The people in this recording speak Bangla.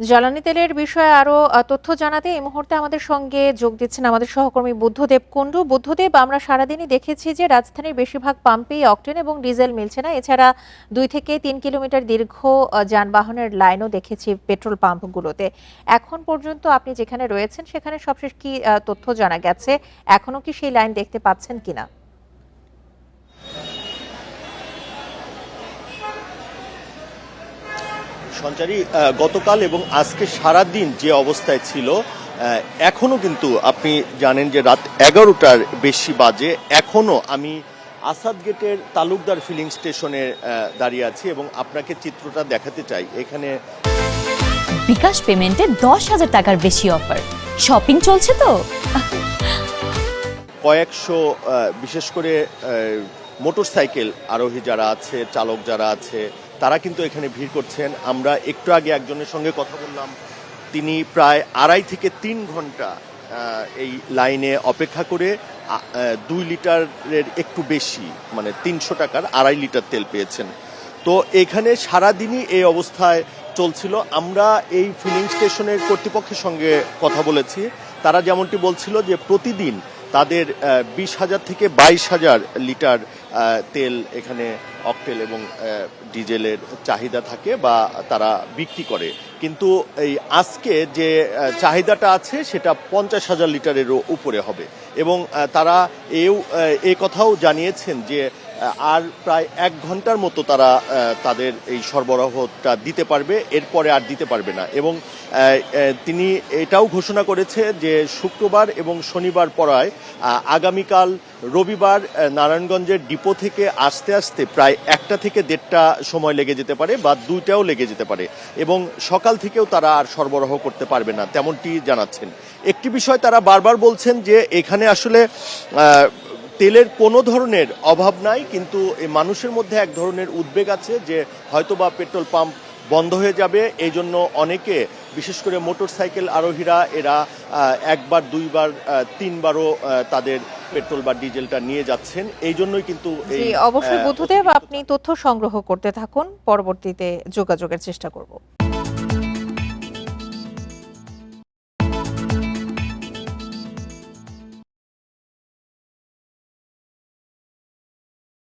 জ্বালানি তেলের বিষয়ে আরো তথ্য জানাতে এই মুহূর্তে আমাদের সঙ্গে যোগ দিচ্ছেন আমাদের সহকর্মী বুদ্ধদেব কুণ্ডু। বুদ্ধদেব, আমরা সারাদিনই দেখেছি যে রাজধানীর বেশিরভাগ পাম্পেই অকটেন এবং ডিজেল মিলছে না। এছাড়া 2 থেকে 3 কিলোমিটার দীর্ঘ যানবাহনের লাইনও দেখেছি পেট্রোল পাম্পগুলোতে। এখন পর্যন্ত আপনি যেখানে রয়েছেন সেখানে সবশেষ কি তথ্য জানা গেছে? এখনো কি সেই লাইন দেখতে পাচ্ছেন কিনা? সঞ্চারী, গতকাল এবং আজকে সারাদিন যে অবস্থায় ছিল, এখনো কিন্তু আপনি জানেন যে রাত 11টার বেশি বাজে। এখনো আমি আসাদ গেটের তালুকদার ফিলিং স্টেশনে দাঁড়িয়ে আছি এবং আপনাকে চিত্রটা দেখাতে চাই। এখানে বিকাশ পেমেন্টে 10,000 টাকার বেশি অফার, শপিং চলছে তো। কয়েকশো বিশেষ করে মোটরসাইকেল আরোহী যারা আছে, চালক যারা আছে, তারা কিন্তু এখানে ভিড় করছেন। আমরা একটু আগে একজনের সঙ্গে কথা বললাম, তিনি প্রায় 2.5 থেকে 3 ঘন্টা এই লাইনে অপেক্ষা করে 2 লিটারের একটু বেশি, মানে 300 টাকার 2.5 লিটার তেল পেয়েছেন। তো এখানে সারাদিনই এই অবস্থায় চলছিল। আমরা এই ফিলিং স্টেশনের কর্তৃপক্ষের সঙ্গে কথা বলেছি। তারা যেমনটি বলছিল যে প্রতিদিন তাদের 20,000 থেকে 22,000 লিটার তেল এখানে অকটেল এবং ডিজেলের চাহিদা থাকে বা তারা বিক্রি করে। কিন্তু এই আজকে যে চাহিদাটা আছে সেটা 50,000 লিটারেরও উপরে হবে এবং তারা এই কথাও জানিয়েছেন যে আর প্রায় 1 ঘন্টার মতো তারা তাদের এই সরবরাহটা দিতে পারবে, এরপরে আর দিতে পারবে না। এবং তিনি এটাও ঘোষণা করেছে যে শুক্রবার এবং শনিবার পড়ায় আগামীকাল রবিবার নারায়ণগঞ্জের ডিপো থেকে আসতে আসতে প্রায় 1টা থেকে 1.5টা সময় লেগে যেতে পারে বা 2টাও লেগে যেতে পারে এবং সকাল থেকেও তারা আর সরবরাহ করতে পারবে না, তেমনটি জানাচ্ছেন। একটি বিষয় তারা বারবার বলছেন যে এখানে আসলে তেলের কোনো ধরনের অভাব নাই, কিন্তু মানুষের মধ্যে এক ধরনের উদ্বেগ আছে যে হয়তোবা পেট্রোল পাম্প বন্ধ হয়ে যাবে। এই জন্য অনেকে, বিশেষ করে মোটরসাইকেল আরোহীরা, এরা একবার, দুইবার, তিনবারও তাদের পেট্রোল বা ডিজেলটা নিয়ে যাচ্ছেন। এই জন্যই কিন্তু অবশ্যই বুদ্ধদেব, আপনি তথ্য সংগ্রহ করতে থাকুন, পরবর্তীতে যোগাযোগের চেষ্টা করব।